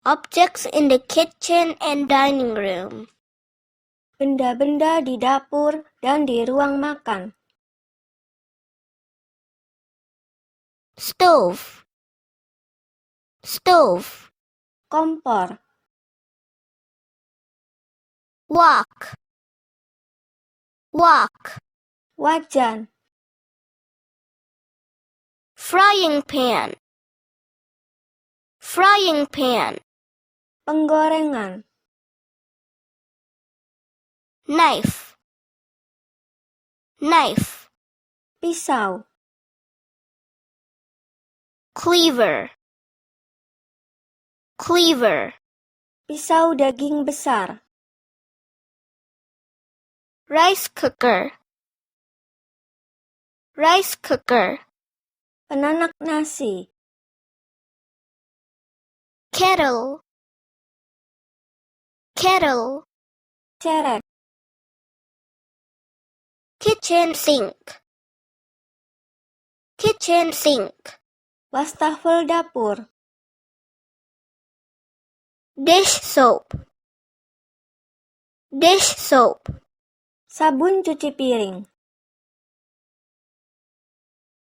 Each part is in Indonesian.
Objects in the kitchen and dining room. Benda-benda di dapur dan di ruang makan. Stove. Stove. Kompor. Wok. Wok. Wajan. Frying pan. Frying pan. Penggorengan. Knife. Knife. Pisau. Cleaver. Cleaver. Pisau daging besar. Rice cooker. Rice cooker. Penanak nasi. Kettle. Kettle. Cerek. Kitchen sink. Kitchen sink. Wastafel dapur. Dish soap. Dish soap. Sabun cuci piring.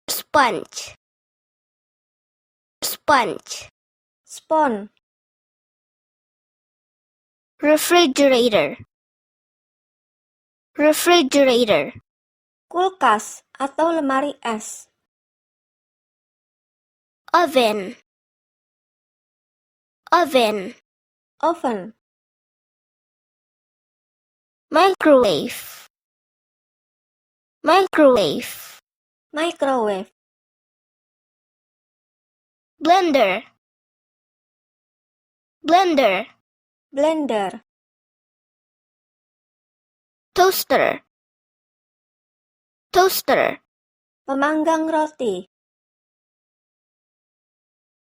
Sponge. Sponge. Spon. Refrigerator. Refrigerator. Kulkas atau lemari es. Oven. Oven. Oven. Microwave. Microwave. Microwave. Blender. Blender. Blender. Toaster. Toaster. Pemanggang roti.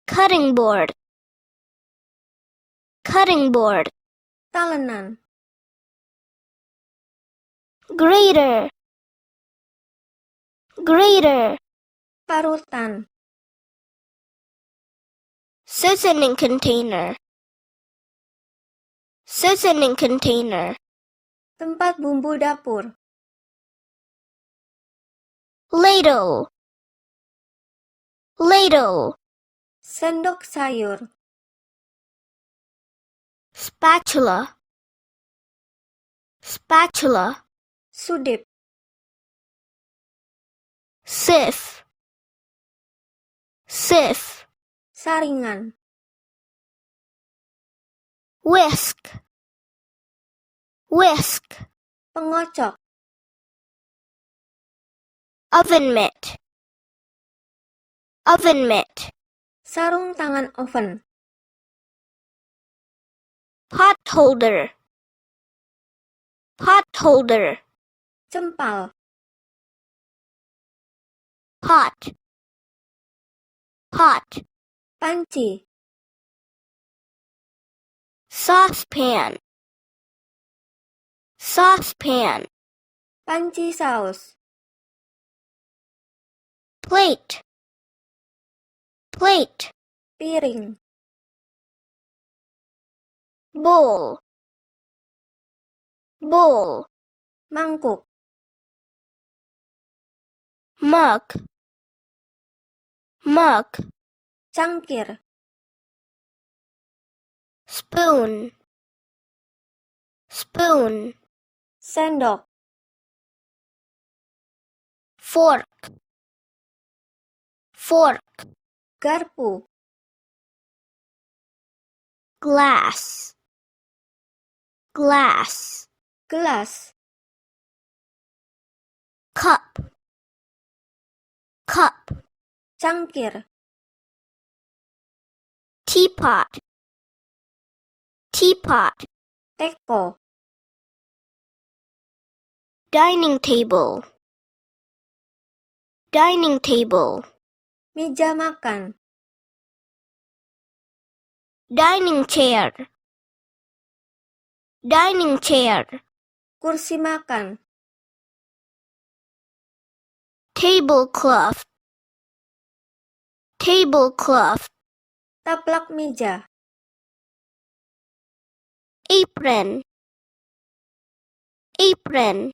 Cutting board. Cutting board. Talenan. Grater. Grater. Parutan. Seasoning container. Seasoning container. Tempat bumbu dapur. Ladle. Ladle. Sendok sayur. Spatula. Spatula. Sudip. Sieve. Sieve. Saringan. Whisk. Whisk. Pengocok. Oven mitt. Oven mitt. Sarung tangan oven. Pot holder. Pot holder. Cempal. Pot. Pot. Panci. Saucepan. Saucepan. Panci saus. Plate. Plate. Piring. Bowl. Bowl. Mangkuk. Mug. Mug. Cangkir. Spoon. Spoon. Sendok. Fork. Fork. Garpu. Glass. Glass. Gelas. Cup. Cup. Cangkir. Teapot. Teapot. Teko. Dining table. Dining table. Meja makan. Dining chair. Dining chair. Kursi makan. Tablecloth. Tablecloth. Taplak meja. apron, apron,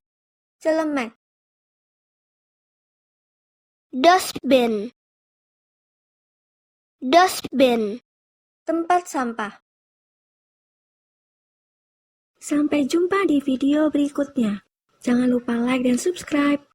celemek, dustbin, dustbin. tempat sampah. Sampai jumpa di video berikutnya. Jangan lupa like dan subscribe.